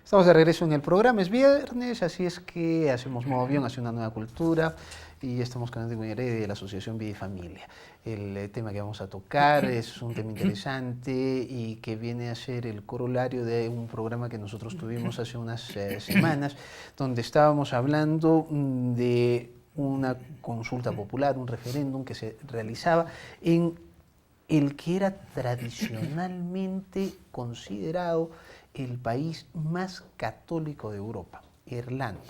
Estamos de regreso en el programa, es viernes, así es que hacemos modo avión hacia una nueva cultura y estamos con Edwin Heredia de la Asociación Vida y Familia. El tema que vamos a tocar es un tema interesante y que viene a ser el corolario de un programa que nosotros tuvimos hace unas semanas, donde estábamos hablando de una consulta popular, un referéndum que se realizaba en el que era tradicionalmente considerado el país más católico de Europa, Irlanda.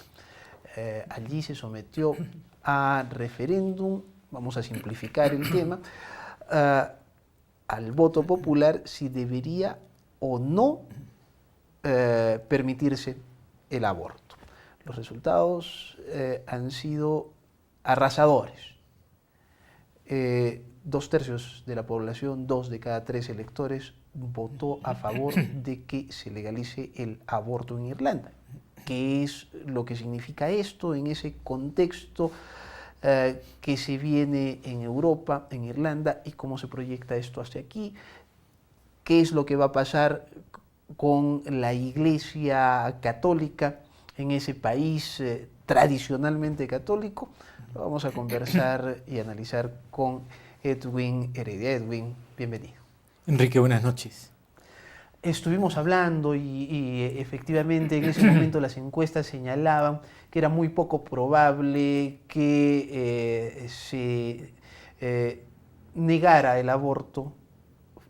Allí se sometió a referéndum, vamos a simplificar el tema, al voto popular si debería o no permitirse el aborto. Los resultados han sido arrasadores. 2/3 de la población, 2 de cada 3 electores, votó a favor de que se legalice el aborto en Irlanda. ¿Qué es lo que significa esto en ese contexto que se viene en Europa, en Irlanda, y cómo se proyecta esto hacia aquí? ¿Qué es lo que va a pasar con la Iglesia católica en ese país tradicionalmente católico? Lo vamos a conversar y analizar con Edwin Heredia. Edwin, bienvenido. Enrique, buenas noches. Estuvimos hablando y efectivamente en ese momento las encuestas señalaban que era muy poco probable que se negara el aborto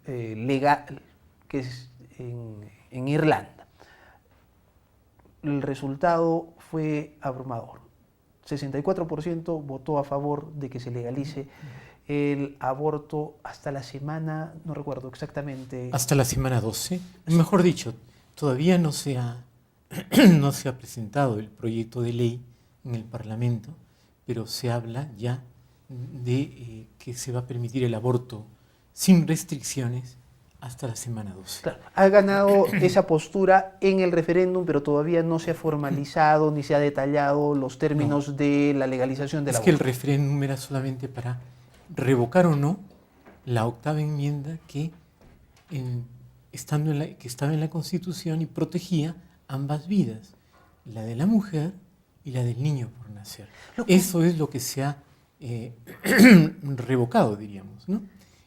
legal que es en Irlanda. El resultado fue abrumador. 64% votó a favor de que se legalice el aborto hasta la semana, no recuerdo exactamente. Hasta la semana 12. Mejor dicho, todavía no se ha presentado el proyecto de ley en el Parlamento, pero se habla ya de que se va a permitir el aborto sin restricciones hasta la semana 12. Claro, ha ganado esa postura en el referéndum, pero todavía no se ha formalizado ni se ha detallado los términos de la legalización del aborto. Es que el referéndum era solamente para revocar o no la 8ª enmienda que estaba en la Constitución y protegía ambas vidas, la de la mujer y la del niño por nacer. Eso es lo que se ha revocado, diríamos, ¿no?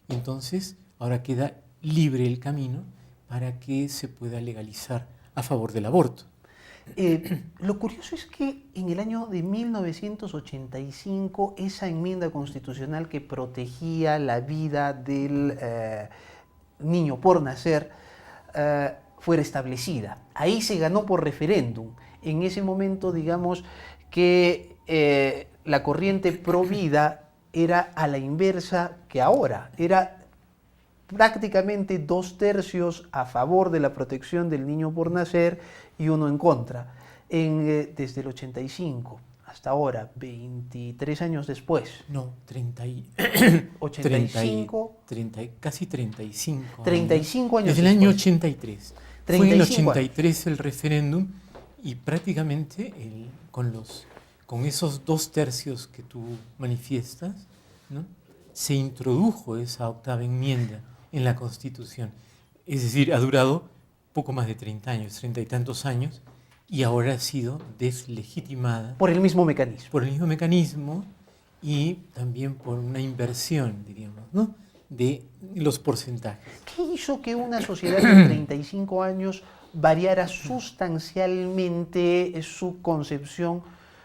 Entonces, ahora queda libre el camino para que se pueda legalizar a favor del aborto. Lo curioso es que en el año de 1985 esa enmienda constitucional que protegía la vida del niño por nacer fuera establecida. Ahí se ganó por referéndum. En ese momento, digamos que la corriente pro vida era a la inversa que ahora. Era prácticamente 2/3 a favor de la protección del niño por nacer y 1 en contra. Desde el 85 hasta ahora, 23 años después. No, 85. Casi 35. 35 años desde después. El año 83. Fue en el 83 el referéndum y prácticamente con esos 2/3 que tú manifiestas, ¿no?, se introdujo esa 8ª enmienda en la Constitución. Es decir, ha durado poco más de 30 años, 30 y tantos años, y ahora ha sido deslegitimada. Por el mismo mecanismo. Por el mismo mecanismo y también por una inversión, diríamos, ¿no?, de los porcentajes. ¿Qué hizo que una sociedad de 35 años variara sustancialmente su concepción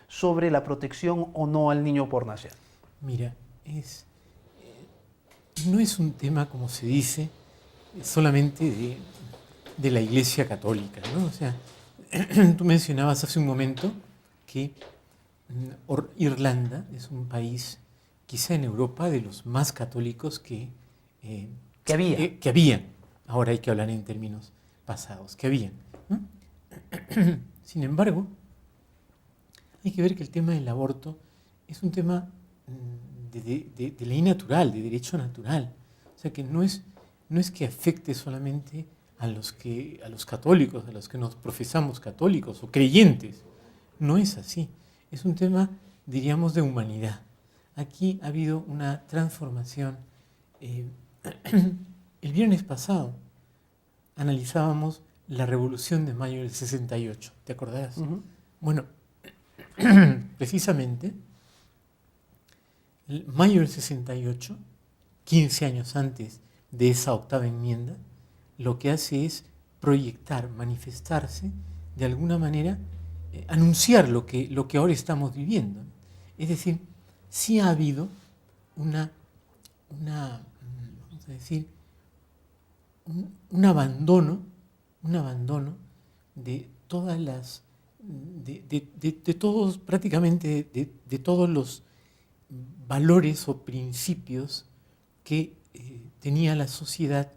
sobre la protección o no al niño por nacer? Mira, no es un tema, como se dice, solamente de la Iglesia Católica, ¿no? O sea, tú mencionabas hace un momento que Irlanda es un país, quizá en Europa, de los más católicos que había. Ahora hay que hablar en términos pasados, que habían, ¿no? Sin embargo, hay que ver que el tema del aborto es un tema de ley natural, de derecho natural. O sea que no es que afecte solamente a los católicos, a los que nos profesamos católicos o creyentes. No es así. Es un tema, diríamos, de humanidad. Aquí ha habido una transformación. El viernes pasado analizábamos la Revolución de Mayo del 68, ¿te acordarás? Ujú. Bueno, precisamente, mayo del 68, 15 años antes de esa octava enmienda, lo que hace es proyectar, manifestarse, de alguna manera, anunciar lo que ahora estamos viviendo. Es decir, sí ha habido vamos a decir, un abandono de todas las, de todos, prácticamente de todos los valores o principios que tenía la sociedad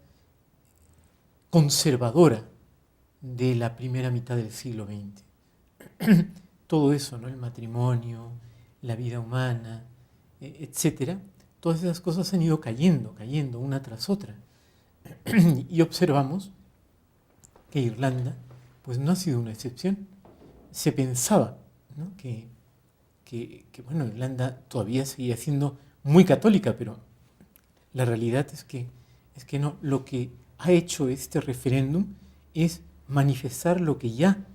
conservadora de la primera mitad del siglo XX. Todo eso, ¿no? El matrimonio, la vida humana, etcétera, todas esas cosas han ido cayendo una tras otra. Y observamos que Irlanda, pues no ha sido una excepción. Se pensaba, ¿no? que bueno, Irlanda todavía seguía siendo muy católica, pero la realidad es que no. Lo que ha hecho este referéndum es manifestar lo que ya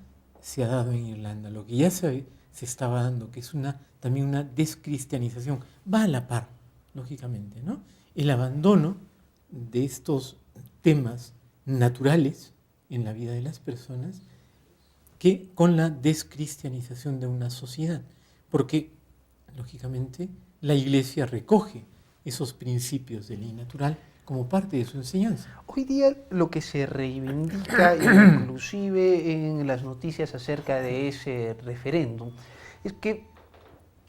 se ha dado en Irlanda, lo que ya se estaba dando, que es también una descristianización. Va a la par, lógicamente, ¿no? El abandono de estos temas naturales en la vida de las personas que con la descristianización de una sociedad, porque, lógicamente, la Iglesia recoge esos principios de ley natural como parte de su enseñanza. Hoy día lo que se reivindica, inclusive en las noticias acerca de ese referéndum, es que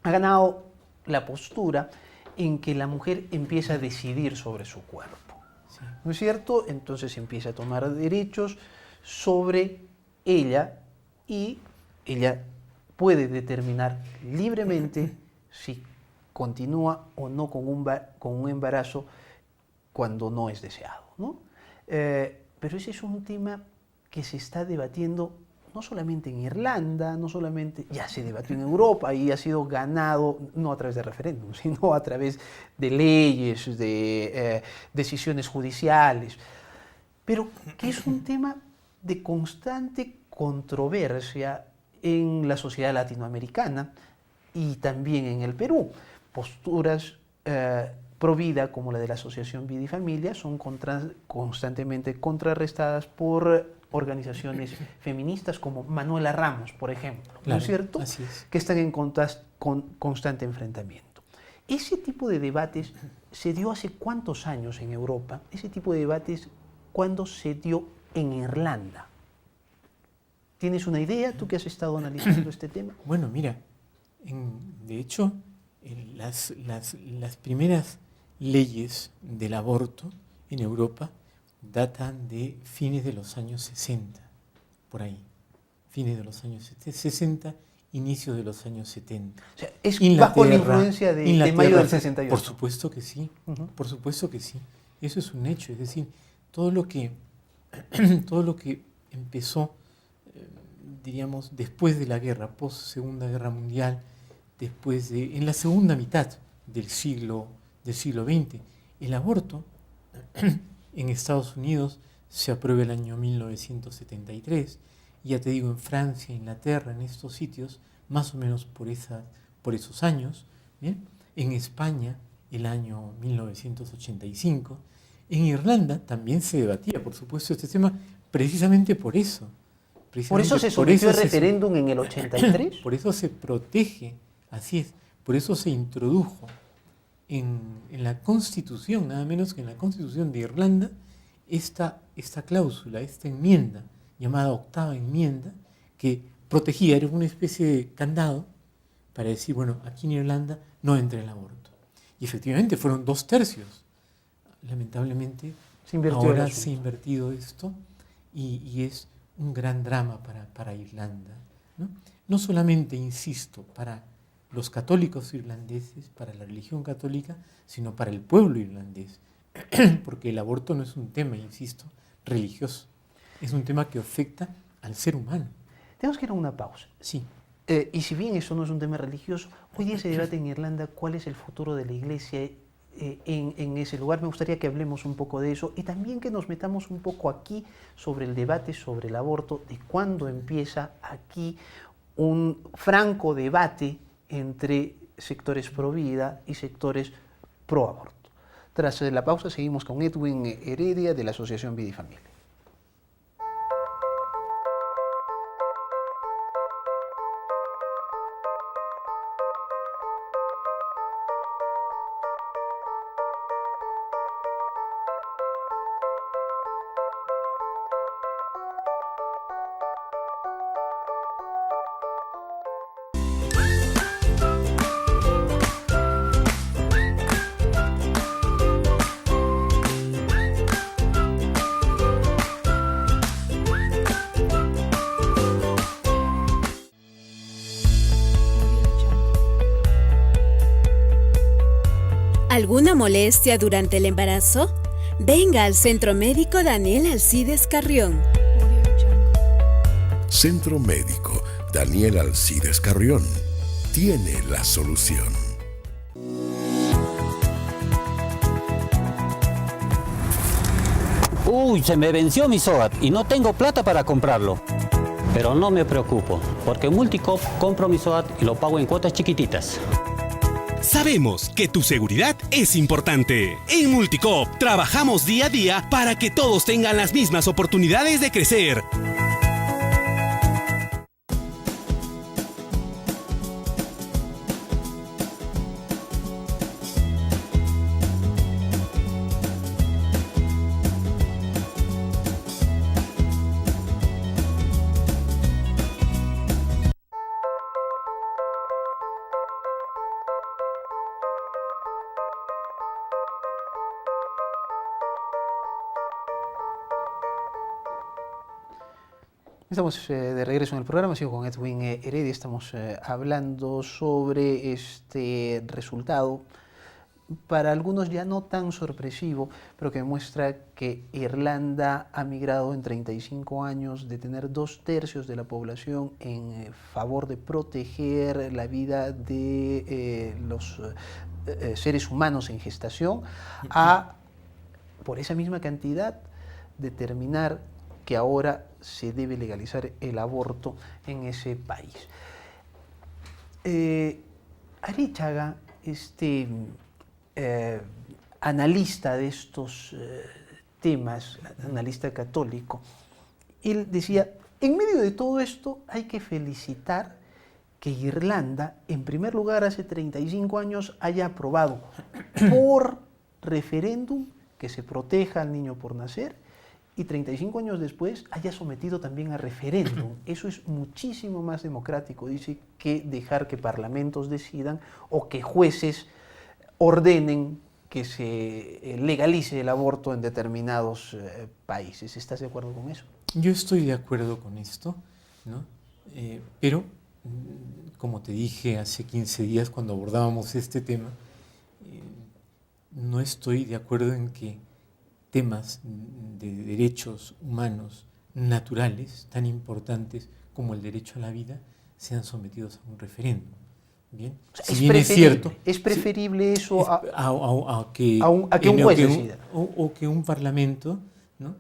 ha ganado la postura en que la mujer empieza a decidir sobre su cuerpo. Sí. ¿No es cierto? Entonces empieza a tomar derechos sobre ella y ella puede determinar libremente si continúa o no con un embarazo cuando no es deseado, ¿no? Pero ese es un tema que se está debatiendo no solamente en Irlanda, no solamente, ya se debatió en Europa y ha sido ganado no a través de referéndum, sino a través de leyes, de decisiones judiciales, pero que es un tema de constante controversia en la sociedad latinoamericana y también en el Perú. Posturas pro vida, como la de la Asociación Vida y Familia, son constantemente contrarrestadas por organizaciones feministas como Manuela Ramos, por ejemplo, Claro, ¿no es cierto? así es. Que están en constante enfrentamiento. Ese tipo de debates se dio hace cuántos años en Europa, ese tipo de debates, ¿cuándo se dio en Irlanda? ¿Tienes una idea, tú que has estado analizando este tema? Bueno, mira, de hecho, las primeras leyes del aborto en Europa datan de fines de los años 60, por ahí. Fines de los años 60, inicios de los años 70. O sea, es Inglaterra, bajo la influencia de mayo del 68. Por supuesto que sí, por supuesto que sí. Eso es un hecho, es decir, todo lo que empezó, diríamos, después de la guerra, post Segunda Guerra Mundial, en la segunda mitad del siglo XX, el aborto en Estados Unidos se aprueba el año 1973, y ya te digo, en Francia, Inglaterra, en estos sitios, más o menos por esos años, ¿bien? En España, el año 1985, en Irlanda también se debatía, por supuesto, este tema, precisamente por eso. Por eso se sometió el referéndum en el 83. Por eso se protege, así es, por eso se introdujo en la Constitución, nada menos que en la Constitución de Irlanda, esta cláusula, esta enmienda, llamada octava enmienda, que protegía, era una especie de candado para decir, bueno, aquí en Irlanda no entra el aborto. Y efectivamente fueron 2/3. Lamentablemente, ahora se ha invertido esto y es un gran drama para Irlanda, ¿no? No solamente, insisto, para los católicos irlandeses, para la religión católica, sino para el pueblo irlandés, porque el aborto no es un tema, insisto, religioso, es un tema que afecta al ser humano. Tenemos que ir a una pausa. Sí. Y si bien eso no es un tema religioso, hoy día se debate en Irlanda cuál es el futuro de la Iglesia en ese lugar. Me gustaría que hablemos un poco de eso y también que nos metamos un poco aquí sobre el debate sobre el aborto, de cuándo empieza aquí un franco debate entre sectores pro vida y sectores pro aborto. Tras la pausa seguimos con Edwin Heredia de la Asociación Vida y Familia. ¿Alguna molestia durante el embarazo? Venga al Centro Médico Daniel Alcides Carrión. Centro Médico Daniel Alcides Carrión tiene la solución. Uy, se me venció mi SOAT y no tengo plata para comprarlo. Pero no me preocupo, porque en Multicoop compro mi SOAT y lo pago en cuotas chiquititas. Sabemos que tu seguridad es importante. En Multicoop trabajamos día a día para que todos tengan las mismas oportunidades de crecer. Estamos de regreso en el programa, sigo con Edwin Heredia, estamos hablando sobre este resultado, para algunos ya no tan sorpresivo, pero que muestra que Irlanda ha migrado en 35 años de tener 2/3 de la población en favor de proteger la vida de los seres humanos en gestación, a, por esa misma cantidad, determinar que ahora se debe legalizar el aborto en ese país. Arechaga, analista de estos temas, analista católico, él decía, en medio de todo esto hay que felicitar que Irlanda, en primer lugar, hace 35 años haya aprobado por referéndum que se proteja al niño por nacer, y 35 años después haya sometido también a referéndum. Eso es muchísimo más democrático, dice, que dejar que parlamentos decidan o que jueces ordenen que se legalice el aborto en determinados países. ¿Estás de acuerdo con eso? Yo estoy de acuerdo con esto, ¿no? Pero, como te dije hace 15 días cuando abordábamos este tema, no estoy de acuerdo en que temas de derechos humanos naturales tan importantes como el derecho a la vida sean sometidos a un referéndum. Bien, o sea, si bien es cierto, es preferible eso a que un juez decida. O que un parlamento, ¿no?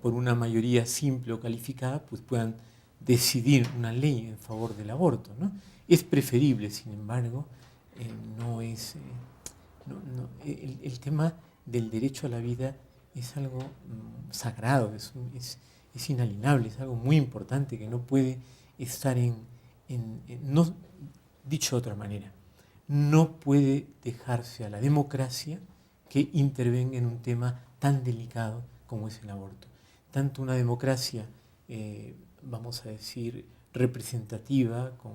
Por una mayoría simple o calificada, pues puedan decidir una ley en favor del aborto, ¿no? Es preferible, sin embargo, no es el tema del derecho a la vida es algo sagrado, es inalienable, es algo muy importante que no puede estar no, dicho de otra manera, no puede dejarse a la democracia que intervenga en un tema tan delicado como es el aborto. Tanto una democracia, vamos a decir, representativa, con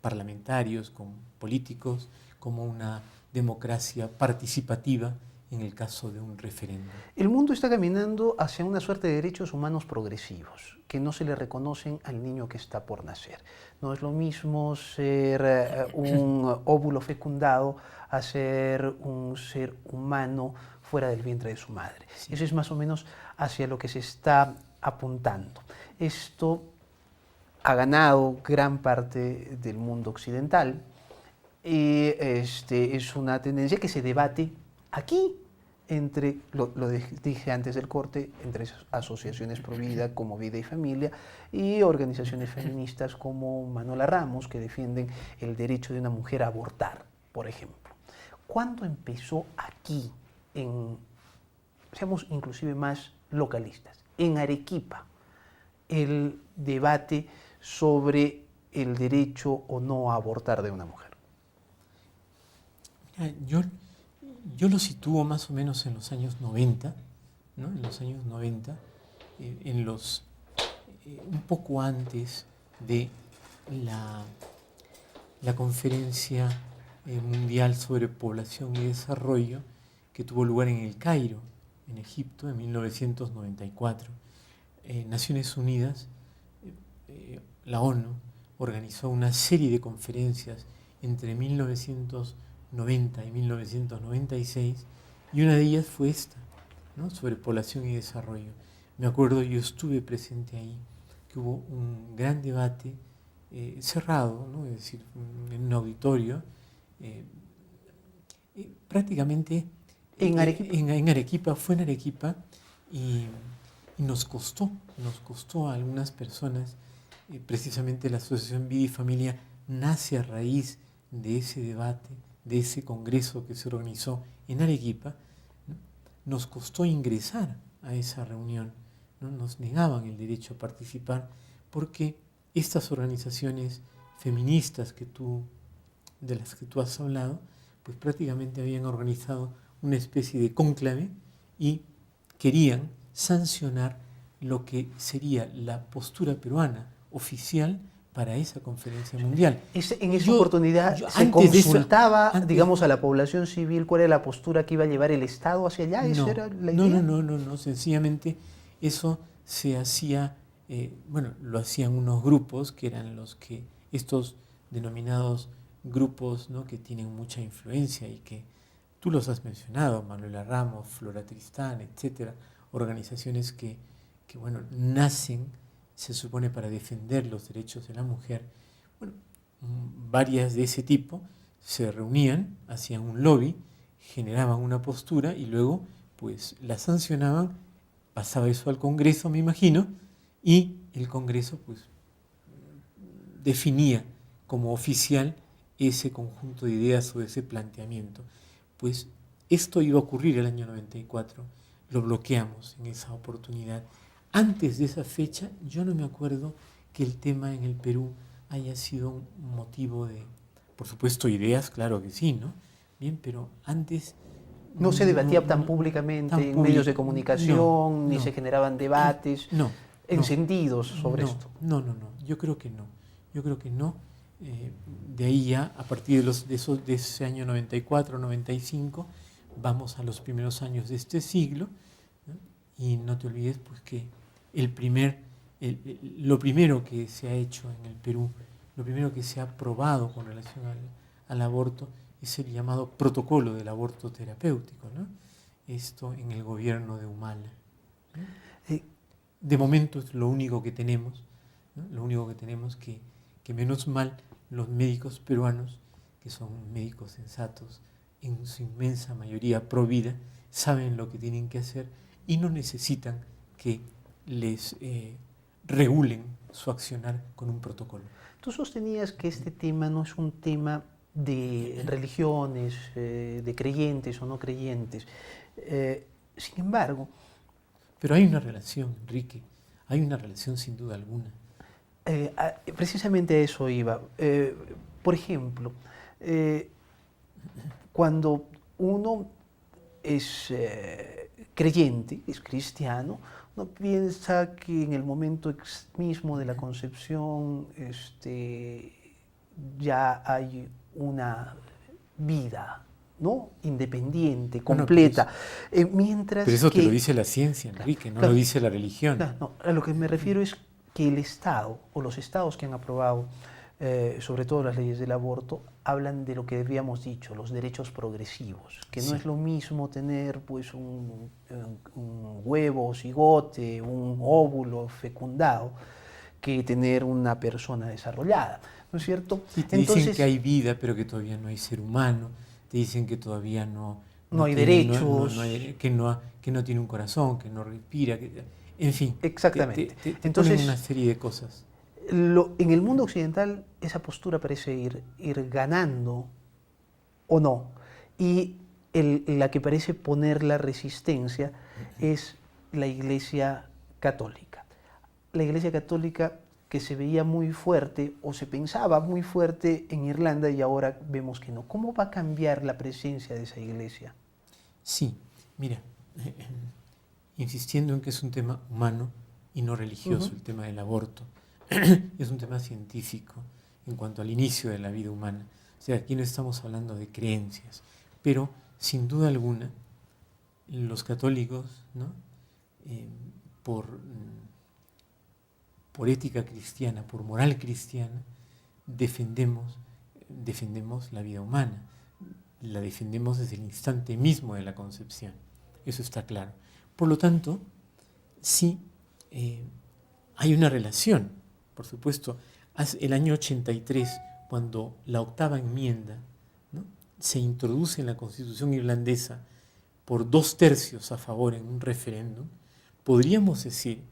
parlamentarios, con políticos, como una democracia participativa, en el caso de un referéndum. El mundo está caminando hacia una suerte de derechos humanos progresivos que no se le reconocen al niño que está por nacer. No es lo mismo ser un óvulo fecundado a ser un ser humano fuera del vientre de su madre. Sí. Eso es más o menos hacia lo que se está apuntando. Esto ha ganado gran parte del mundo occidental y es una tendencia que se debate aquí, entre, dije antes del corte, entre asociaciones pro vida como Vida y Familia y organizaciones feministas como Manuela Ramos, que defienden el derecho de una mujer a abortar, por ejemplo. ¿Cuándo empezó aquí, seamos inclusive más localistas, en Arequipa, el debate sobre el derecho o no a abortar de una mujer? Mira, yo lo sitúo más o menos en los años 90, ¿no? En los años 90, un poco antes de la conferencia mundial sobre población y desarrollo que tuvo lugar en El Cairo, en Egipto, en 1994. Naciones Unidas, la ONU, organizó una serie de conferencias entre 1990 y 1996, y una de ellas fue esta, ¿no? Sobre población y desarrollo. Me acuerdo, yo estuve presente ahí, que hubo un gran debate cerrado, ¿no? Es decir, en un auditorio, prácticamente ¿En Arequipa? En Arequipa, fue en Arequipa, y nos costó a algunas personas, precisamente la Asociación Vida y Familia nace a raíz de ese debate, de ese congreso que se organizó en Arequipa, ¿no? Nos costó ingresar a esa reunión, ¿no? Nos negaban el derecho a participar porque estas organizaciones feministas de las que tú has hablado, pues prácticamente habían organizado una especie de cónclave y querían sancionar lo que sería la postura peruana oficial para esa conferencia mundial. En esa oportunidad se consultaba, digamos, a la población civil cuál era la postura que iba a llevar el Estado hacia allá. ¿Esa era la idea? No, sencillamente eso se hacía, lo hacían unos grupos que eran estos denominados grupos, ¿no? Que tienen mucha influencia y que tú los has mencionado, Manuela Ramos, Flora Tristán, etcétera, organizaciones que nacen, se supone, para defender los derechos de la mujer. Bueno, varias de ese tipo se reunían, hacían un lobby, generaban una postura y luego pues la sancionaban, pasaba eso al Congreso, me imagino, y el Congreso pues definía como oficial ese conjunto de ideas o ese planteamiento. Pues esto iba a ocurrir el año 94, lo bloqueamos en esa oportunidad. Antes de esa fecha, yo no me acuerdo que el tema en el Perú haya sido un motivo de, por supuesto, ideas, claro que sí, ¿no? Bien, pero antes... No se debatía tan públicamente en medios de comunicación, ni se generaban debates encendidos sobre esto. No, yo creo que no. De ahí ya, a partir de ese año 94, 95, vamos a los primeros años de este siglo, ¿no? Y no te olvides pues que lo primero que se ha hecho en el Perú, lo primero que se ha aprobado con relación al aborto es el llamado protocolo del aborto terapéutico, ¿no? Esto en el gobierno de Humala, ¿no? De momento es lo único que tenemos, ¿no? Lo único que tenemos que menos mal los médicos peruanos, que son médicos sensatos, en su inmensa mayoría pro vida, saben lo que tienen que hacer y no necesitan que les regulen su accionar con un protocolo. Tú sostenías que este tema no es un tema de religiones, de creyentes o no creyentes. Sin embargo... Pero hay una relación, Enrique, hay una relación sin duda alguna. Precisamente a eso iba. Por ejemplo, cuando uno es creyente, es cristiano, no piensa que en el momento mismo de la concepción ya hay una vida, ¿no? Independiente, completa. Pero eso te lo dice la ciencia, Enrique, no lo dice la religión. No, a lo que me refiero es que el Estado o los estados que han aprobado sobre todo las leyes del aborto hablan de lo que habíamos dicho, los derechos progresivos, que no es lo mismo tener pues un huevo, cigote, un óvulo fecundado, que tener una persona desarrollada, ¿no es cierto? Y te dicen que hay vida, pero que todavía no hay ser humano, te dicen que todavía no no hay derechos. Que no tiene un corazón, que no respira, en fin. Exactamente. Te Entonces, ponen una serie de cosas. en el mundo occidental esa postura parece ir ganando o no. Y la que parece poner la resistencia es la Iglesia Católica. La Iglesia Católica que se veía muy fuerte o se pensaba muy fuerte en Irlanda y ahora vemos que no. ¿Cómo va a cambiar la presencia de esa iglesia? Sí, mira, insistiendo en que es un tema humano y no religioso, el tema del aborto, es un tema científico en cuanto al inicio de la vida humana. O sea, aquí no estamos hablando de creencias, pero sin duda alguna los católicos, ¿no? Por ética cristiana, por moral cristiana, defendemos la vida humana, la defendemos desde el instante mismo de la concepción, eso está claro. Por lo tanto, sí hay una relación, por supuesto. El año 83, cuando la octava enmienda, ¿no?, se introduce en la Constitución irlandesa por 2/3 a favor en un referéndum, podríamos decir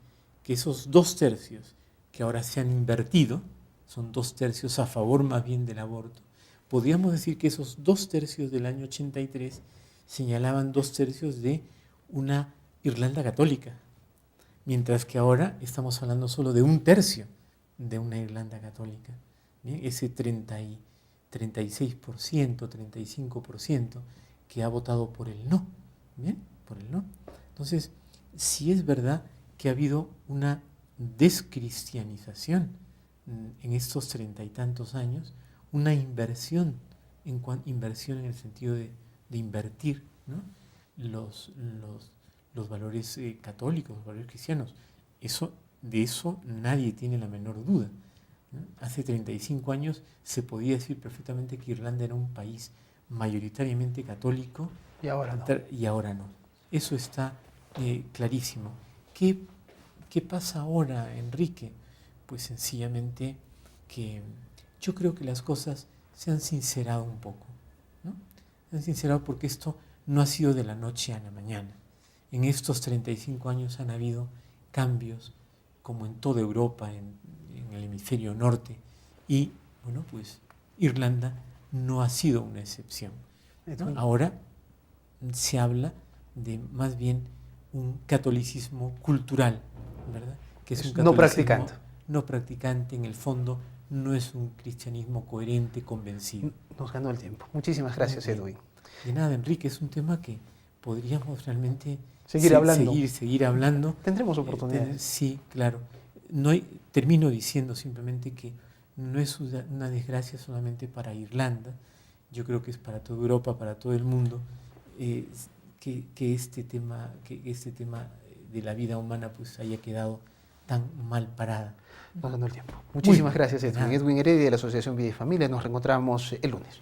que esos 2/3 que ahora se han invertido, son 2/3 a favor más bien del aborto, podríamos decir que esos 2/3 del año 83 señalaban 2/3 de una Irlanda católica, mientras que ahora estamos hablando solo de 1/3 de una Irlanda católica. ¿Bien? Ese 36%, 35% que ha votado por el no. ¿Bien? Por el no. Entonces, sí es verdad que ha habido una descristianización en estos 30 y tantos años, una inversión en el sentido de invertir, ¿no?, los valores católicos, los valores cristianos. De eso nadie tiene la menor duda, ¿no? Hace 35 años se podía decir perfectamente que Irlanda era un país mayoritariamente católico y ahora no. Y ahora no. Eso está clarísimo. ¿Qué pasa ahora, Enrique? Pues sencillamente que yo creo que las cosas se han sincerado un poco, ¿no? Se han sincerado porque esto no ha sido de la noche a la mañana. En estos 35 años han habido cambios, como en toda Europa, en el hemisferio norte, y bueno, pues Irlanda no ha sido una excepción, ¿no? Ahora se habla de más bien un catolicismo cultural, ¿verdad? Que es un catolicismo no practicante, en el fondo no es un cristianismo coherente, convencido. Nos ganó el tiempo. Muchísimas gracias, Edwin. De nada, Enrique, es un tema que podríamos realmente seguir hablando. Tendremos oportunidades. Sí, claro. Termino diciendo simplemente que no es una desgracia solamente para Irlanda, yo creo que es para toda Europa, para todo el mundo, que este tema de la vida humana pues haya quedado tan mal parada. Nos ganó el tiempo. Muchísimas gracias, Edwin. Edwin Heredia, de la Asociación Vida y Familia. Nos reencontramos el lunes.